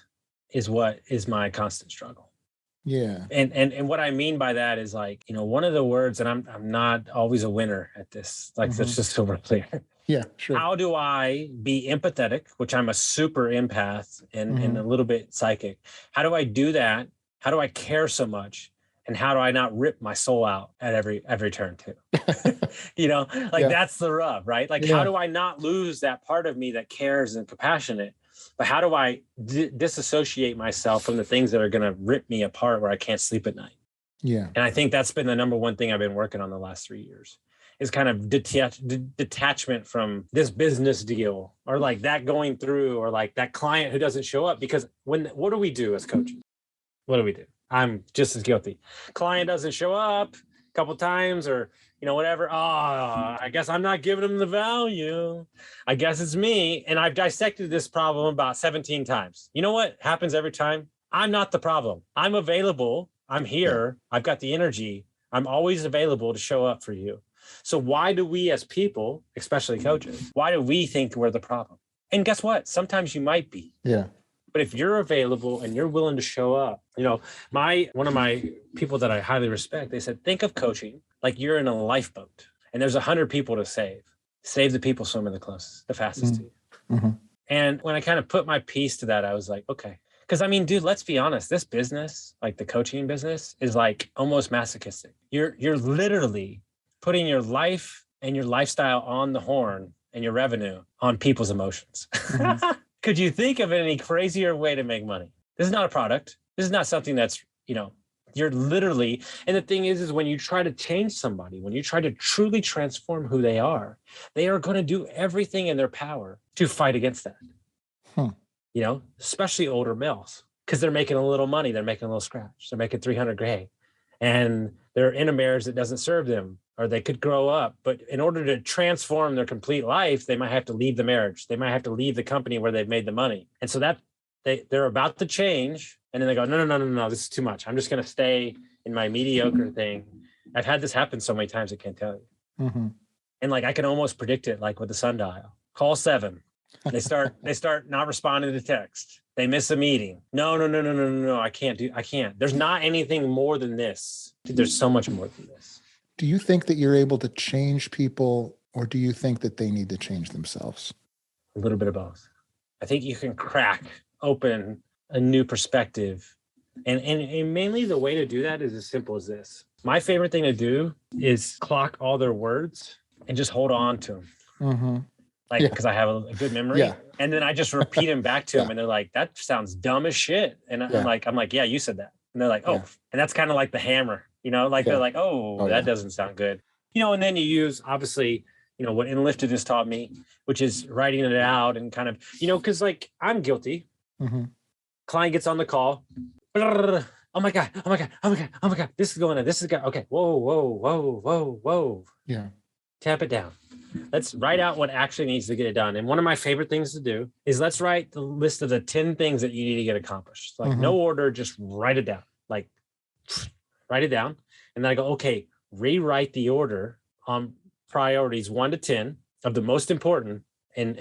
is what is my constant struggle. Yeah. And what I mean by that is like, you know, one of the words, and I'm not always a winner at this, like that's just so we're clear. Yeah, sure. How do I be empathetic, which I'm a super empath and a little bit psychic. How do I do that? How do I care so much? And how do I not rip my soul out at every turn too? You know, like that's the rub, right? Like how do I not lose that part of me that cares and compassionate? But how do I disassociate myself from the things that are going to rip me apart where I can't sleep at night? Yeah. And I think that's been the number one thing I've been working on the last 3 years is kind of detachment from this business deal or like that going through or like that client who doesn't show up. Because what do we do as coaches? What do we do? I'm just as guilty. Client doesn't show up a couple times or, you know, whatever. Oh, I guess I'm not giving them the value. I guess it's me. And I've dissected this problem about 17 times. You know what happens every time? I'm not the problem. I'm available. I'm here. I've got the energy. I'm always available to show up for you. So why do we as people, especially coaches, why do we think we're the problem? And guess what? Sometimes you might be. Yeah. But if you're available and you're willing to show up, you know, one of my people that I highly respect, they said, think of coaching like you're in a lifeboat and there's 100 people to save. Save the people swimming the fastest to you. Mm-hmm. And when I kind of put my piece to that, I was like, okay. Because I mean, dude, let's be honest, this business, like the coaching business, is like almost masochistic. You're literally putting your life and your lifestyle on the horn and your revenue on people's emotions. Mm-hmm. Could you think of any crazier way to make money? This is not a product. This is not something that's, you know, you're literally, and the thing is when you try to change somebody, when you try to truly transform who they are going to do everything in their power to fight against that. You know, especially older males, because they're making a little money. They're making a little scratch. They're making 300 grand and they're in a marriage that doesn't serve them, or they could grow up. But in order to transform their complete life, they might have to leave the marriage. They might have to leave the company where they've made the money. And so that they're about to change. And then they go, no, this is too much. I'm just going to stay in my mediocre thing. I've had this happen so many times, I can't tell you. Mm-hmm. And like, I can almost predict it, like with the sundial. Call 7. They start not responding to text. They miss a meeting. No, I can't. There's not anything more than this. There's so much more than this. Do you think that you're able to change people, or do you think that they need to change themselves? A little bit of both. I think you can crack open a new perspective. And mainly the way to do that is as simple as this. My favorite thing to do is clock all their words and just hold on to them. Mm-hmm. like, because I have a good memory. Yeah. And then I just repeat them back to them, and they're like, "That sounds dumb as shit." And I'm like, "Yeah, you said that." And they're like, "Oh," and that's kind of like the hammer, like they're like, "Oh, that doesn't sound good," And then you use, obviously, what Enlifted has taught me, which is writing it out and kind of, because like I'm guilty. Mm-hmm. Client gets on the call. Oh my God. Oh my God. Oh my God. Oh my God. This is going on. This is going. Okay. Whoa. Yeah. Tap it down. Let's write out what actually needs to get it done. And one of my favorite things to do is let's write the list of the 10 things that you need to get accomplished. Like no order, just write it down. Like write it down. And then I go, okay, rewrite the order on priorities 1 to 10 of the most important and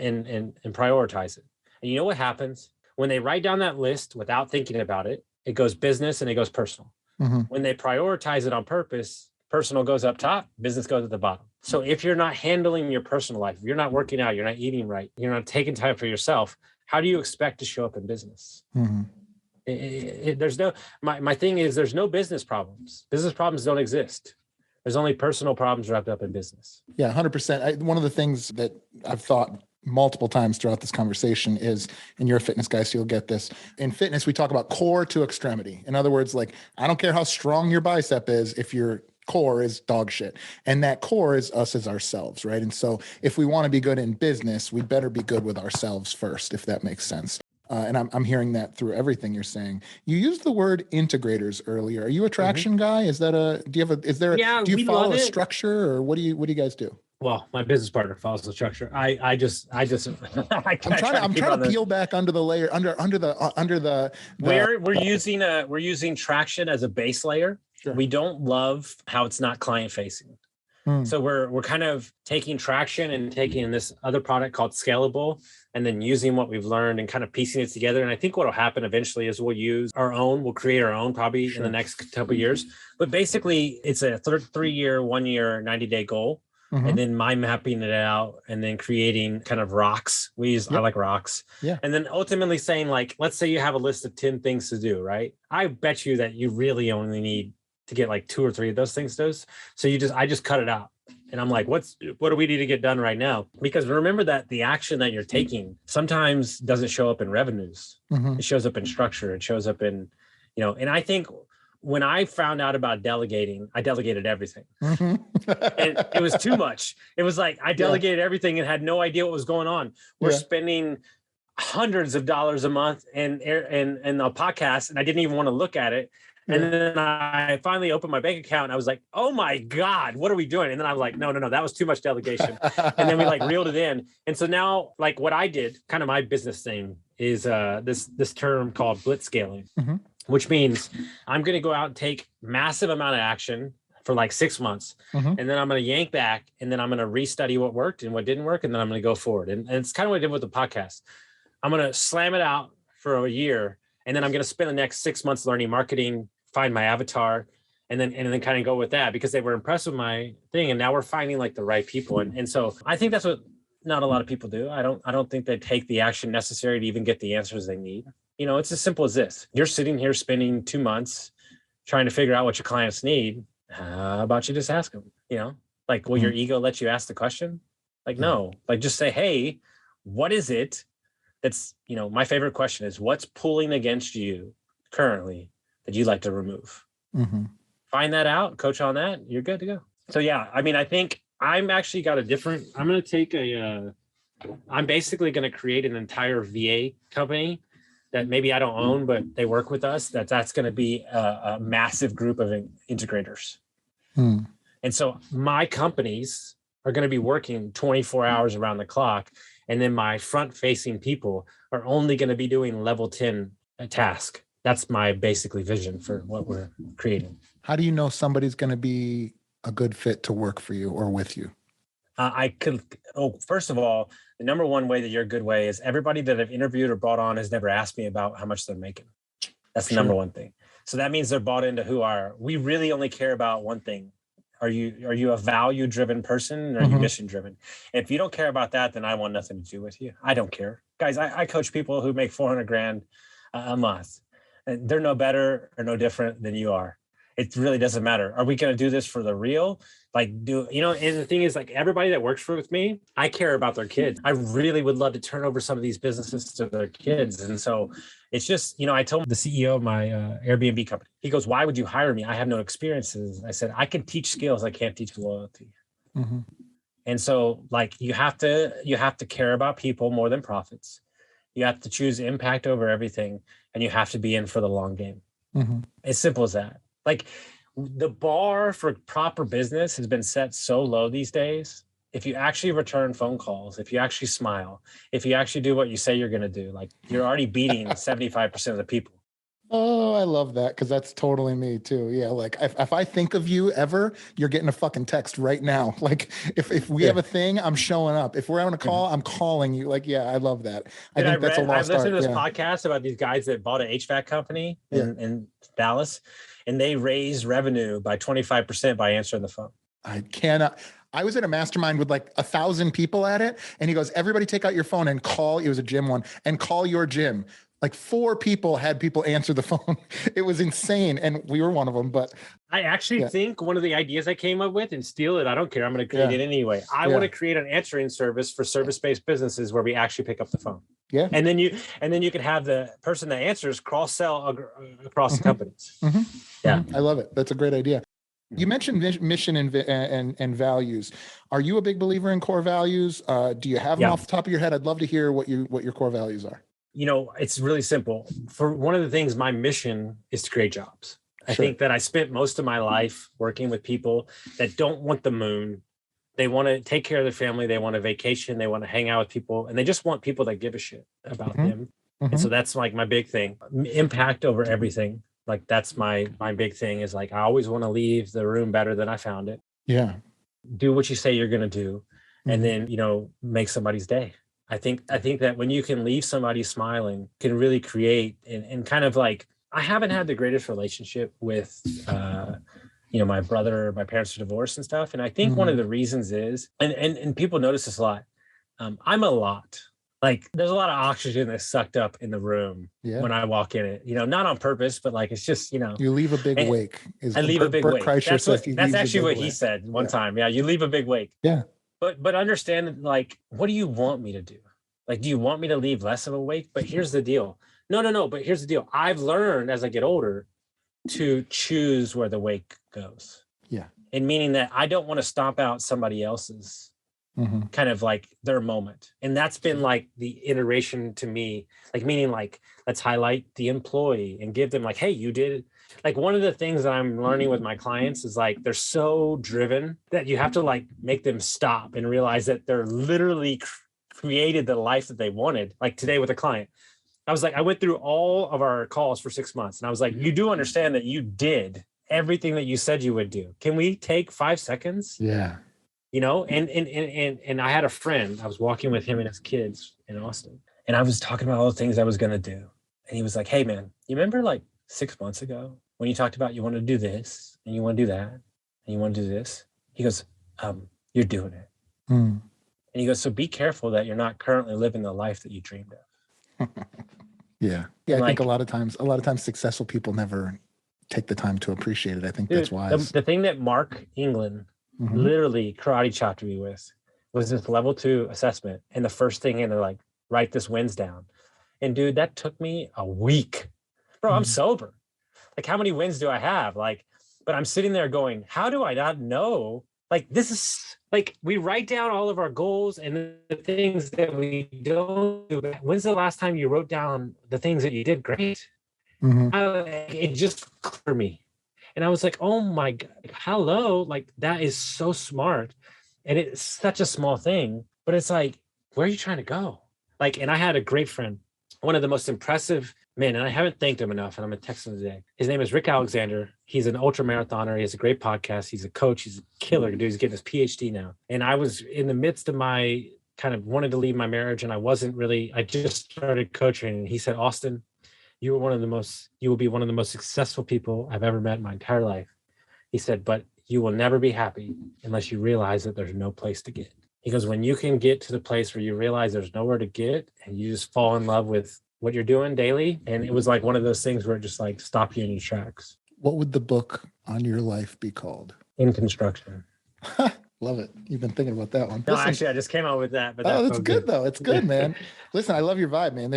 prioritize it. And you know what happens? When they write down that list without thinking about it, it goes business and it goes personal. Mm-hmm. When they prioritize it on purpose, personal goes up top, business goes at the bottom. So if you're not handling your personal life, if you're not working out, you're not eating right, you're not taking time for yourself, how do you expect to show up in business? Mm-hmm. There's no, my thing is there's no business problems. Business problems don't exist. There's only personal problems wrapped up in business. Yeah, 100%. One of the things that I've thought multiple times throughout this conversation is, and you're a fitness guy, so you'll get this. In fitness, we talk about core to extremity. In other words, like, I don't care how strong your bicep is if your core is dog shit. And that core is us as ourselves, right? And so if we want to be good in business, we better be good with ourselves first, if that makes sense. And I'm hearing that through everything you're saying. You used the word integrators earlier. Are you a traction guy? Is that do you follow a structure, or what do you guys do? Well, my business partner follows the structure. I'm trying to peel back under the layer, under the we're using traction as a base layer. Sure. We don't love how it's not client facing. So we're kind of taking traction and taking this other product called Scalable and then using what we've learned and kind of piecing it together. And I think what will happen eventually is we'll create our own probably in the next couple of years. But basically it's a 3-year, 1 year, 90-day goal. Mm-hmm. And then mind mapping it out and then creating kind of rocks. I like rocks. Yeah. And then ultimately saying, like, let's say you have a list of 10 things to do, right? I bet you that you really only need to get like 2 or 3 of those things to. So I just cut it out. And I'm like, what do we need to get done right now? Because remember that the action that you're taking sometimes doesn't show up in revenues. Mm-hmm. It shows up in structure. It shows up in, and I think when I found out about delegating, I delegated everything. Mm-hmm. And it was too much. It was like, I delegated everything and had no idea what was going on. We're spending hundreds of dollars a month in the podcast, and I didn't even want to look at it. And then I finally opened my bank account and I was like, oh my God, what are we doing? And then I was like, no, that was too much delegation. And then we like reeled it in. And so now, like, what I did, kind of my business thing is this term called blitzscaling, mm-hmm. which means I'm going to go out and take massive amount of action for like 6 months. Mm-hmm. And then I'm going to yank back and then I'm going to restudy what worked and what didn't work. And then I'm going to go forward. And it's kind of what I did with the podcast. I'm going to slam it out for a year. And then I'm going to spend the next 6 months learning marketing, find my avatar, and then kind of go with that because they were impressed with my thing. And now we're finding like the right people. And so I think that's what not a lot of people do. I don't think they take the action necessary to even get the answers they need. It's as simple as this. You're sitting here spending 2 months trying to figure out what your clients need. How about you just ask them, like, will your ego let you ask the question? Like, no, like just say, hey, what is it that's, my favorite question is what's pulling against you currently that you'd like to remove? Mm-hmm. Find that out, coach on that, you're good to go. So yeah, I mean, I think I'm actually got I'm going to take I'm basically going to create an entire VA company that maybe I don't own, but they work with us. That's going to be a massive group of integrators. And so my companies are going to be working 24 hours around the clock. And then my front-facing people are only going to be doing level 10 task. That's my basically vision for what we're creating. How do you know somebody's going to be a good fit to work for you or with you? First of all, the number one way that you're a good way is everybody that I've interviewed or brought on has never asked me about how much they're making. That's the number one thing. So that means they're bought into we really only care about one thing. Are you a value-driven person or are you mission-driven? If you don't care about that, then I want nothing to do with you. I don't care. Guys, I coach people who make $400,000 a month. And they're no better or no different than you are. It really doesn't matter. Are we going to do this for the real? And the thing is, like, everybody that works with me, I care about their kids. I really would love to turn over some of these businesses to their kids. And so it's just, I told the CEO of my Airbnb company, he goes, why would you hire me? I have no experiences. I said, I can teach skills. I can't teach loyalty. Mm-hmm. And so, like, you have to care about people more than profits. You have to choose impact over everything, and you have to be in for the long game. Mm-hmm. As simple as that. Like, the bar for proper business has been set so low these days. If you actually return phone calls, if you actually smile, if you actually do what you say you're going to do, like, you're already beating 75% of the people. Oh, I love that, because that's totally me too. Yeah, like if I think of you ever, you're getting a fucking text right now. Like if we have a thing, I'm showing up. If we're on a call, I'm calling you. Like, yeah, I love that. I think that's a lost art. I've listened to this podcast about these guys that bought an HVAC company in Dallas, and they raised revenue by 25% by answering the phone. I cannot. I was at a mastermind with like 1,000 people at it, and he goes, everybody take out your phone and call. It was a gym one, and call your gym. Like 4 people had people answer the phone. It was insane. And we were one of them. But I actually think one of the ideas I came up with, and steal it, I don't care, I'm going to create it anyway. I want to create an answering service for service-based businesses where we actually pick up the phone. Yeah. And then you can have the person that answers cross-sell across the companies. Mm-hmm. Yeah. I love it. That's a great idea. You mentioned mission and values. Are you a big believer in core values? Do you have them off the top of your head? I'd love to hear what your core values are. It's really simple. For one of the things, my mission is to create jobs. I think that I spent most of my life working with people that don't want the moon. They want to take care of their family. They want a vacation. They want to hang out with people, and they just want people that give a shit about them. Mm-hmm. And so that's like my big thing. Impact over everything. Like, that's my big thing, is like, I always want to leave the room better than I found it. Yeah. Do what you say you're going to do, and then, make somebody's day. I think that when you can leave somebody smiling, can really create and kind of like, I haven't had the greatest relationship with, my brother. My parents are divorced and stuff. And I think one of the reasons is, and people notice this a lot. I'm a lot. Like, there's a lot of oxygen that's sucked up in the room when I walk in it, not on purpose, but like, it's just, You leave a big wake. I leave a big wake. That's actually what he said one time. Yeah. You leave a big wake. Yeah. But understand, like, what do you want me to do? Like, do you want me to leave less of a wake? But here's the deal. No. But here's the deal. I've learned as I get older to choose where the wake goes. Yeah. And meaning that I don't want to stomp out somebody else's kind of like their moment. And that's been like the iteration to me, like, meaning like, let's highlight the employee and give them like, hey, you did. Like, one of the things that I'm learning with my clients is like, they're so driven that you have to like make them stop and realize that they're literally created the life that they wanted. Like today with a client, I went through all of our calls for 6 months, and I was like, you do understand that you did everything that you said you would do. Can we take 5 seconds? Yeah. And I had a friend, I was walking with him and his kids in Austin, and I was talking about all the things I was going to do. And he was like, hey man, you remember like 6 months ago when you talked about you want to do this and you want to do that and you want to do this? He goes, you're doing it. And he goes, so be careful that you're not currently living the life that you dreamed of. Yeah. I think a lot of times successful people never take the time to appreciate it. I think that's wise. The thing that Mark England literally karate chopped me with was this level 2 assessment. And the first thing in, they're like, write this wins down. And dude, that took me a week. Bro, I'm sober. Like, how many wins do I have? Like, but I'm sitting there going, how do I not know? Like, this is like, we write down all of our goals and the things that we don't do. When's the last time you wrote down the things that you did great? It just clicked for me. And I was like, oh my God, hello. Like, that is so smart. And it's such a small thing, but it's like, where are you trying to go? Like, and I had a great friend, one of the most impressive men, and I haven't thanked him enough, and I'm going to text him today. His name is Rick Alexander. He's an ultra marathoner. He has a great podcast. He's a coach. He's a killer, dude. He's getting his PhD now. And I was in the midst of my kind of wanted to leave my marriage, and I just started coaching. And he said, Austin, you will be one of the most successful people I've ever met in my entire life. He said, but you will never be happy unless you realize that there's no place to get. He goes, when you can get to the place where you realize there's nowhere to get and you just fall in love with what you're doing daily. And it was like one of those things where it just like stopped you in your tracks. What would the book on your life be called? In construction. Love it. You've been thinking about that one. No, actually, I just came out with that. But that's good though. It's good, man. Listen, I love your vibe, man.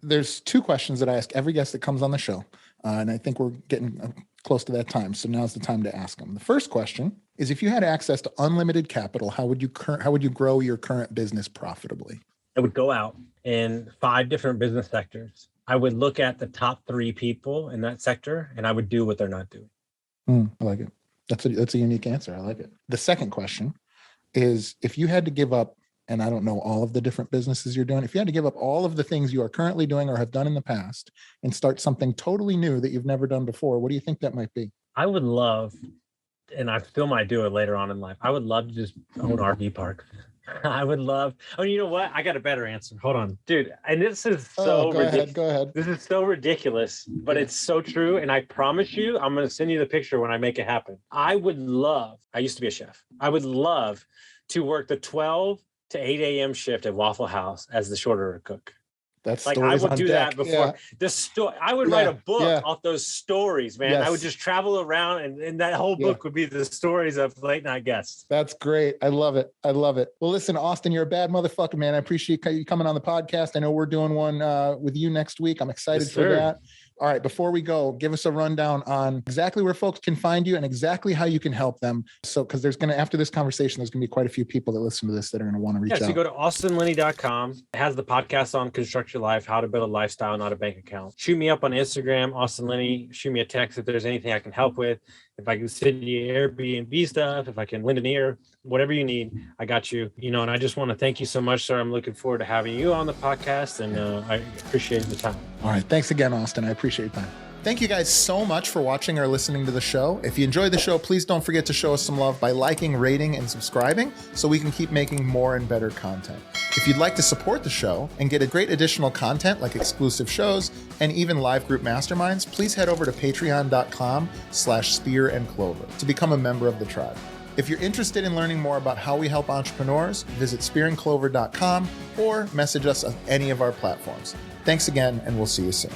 There's two questions that I ask every guest that comes on the show, and I think we're getting close to that time. So now's the time to ask them. The first question is: if you had access to unlimited capital, how would you grow your current business profitably? I would go out in 5 different business sectors. I would look at the top 3 people in that sector, and I would do what they're not doing. I like it. That's a unique answer. I like it. The second question is: if you had to give up, and I don't know all of the different businesses you're doing, if you had to give up all of the things you are currently doing or have done in the past and start something totally new that you've never done before, what do you think that might be? I would love, and I still might do it later on in life, I would love to just own RV parks. I would love. Oh, you know what? I got a better answer. Hold on, dude. And this is so ridiculous. Go ahead. This is so ridiculous, but it's so true. And I promise you, I'm going to send you the picture when I make it happen. I used to be a chef. I would love to work the 12 to 8 a.m. shift at Waffle House as the short order cook. That's like I would do that before the story. I would write a book off those stories, man. Yes. I would just travel around, and that whole book would be the stories of late night guests. That's great. I love it. Well, listen, Austin, you're a bad motherfucker, man. I appreciate you coming on the podcast. I know we're doing one with you next week. I'm excited for that. All right, before we go, give us a rundown on exactly where folks can find you and exactly how you can help them. So, because after this conversation, there's going to be quite a few people that listen to this that are going to want to reach out. So you go to austinlinney.com. It has the podcast on Construct Your Life, how to build a lifestyle, not a bank account. Shoot me up on Instagram, Austin Linney. Shoot me a text if there's anything I can help with. If I can send you Airbnb stuff, if I can lend an ear, whatever you need, I got you. And I just want to thank you so much, sir. I'm looking forward to having you on the podcast, and I appreciate the time. All right. Thanks again, Austin. I appreciate your time. Thank you guys so much for watching or listening to the show. If you enjoyed the show, please don't forget to show us some love by liking, rating, and subscribing so we can keep making more and better content. If you'd like to support the show and get a great additional content like exclusive shows and even live group masterminds, please head over to patreon.com/Spear and Clover to become a member of the tribe. If you're interested in learning more about how we help entrepreneurs, visit spearandclover.com or message us on any of our platforms. Thanks again, and we'll see you soon.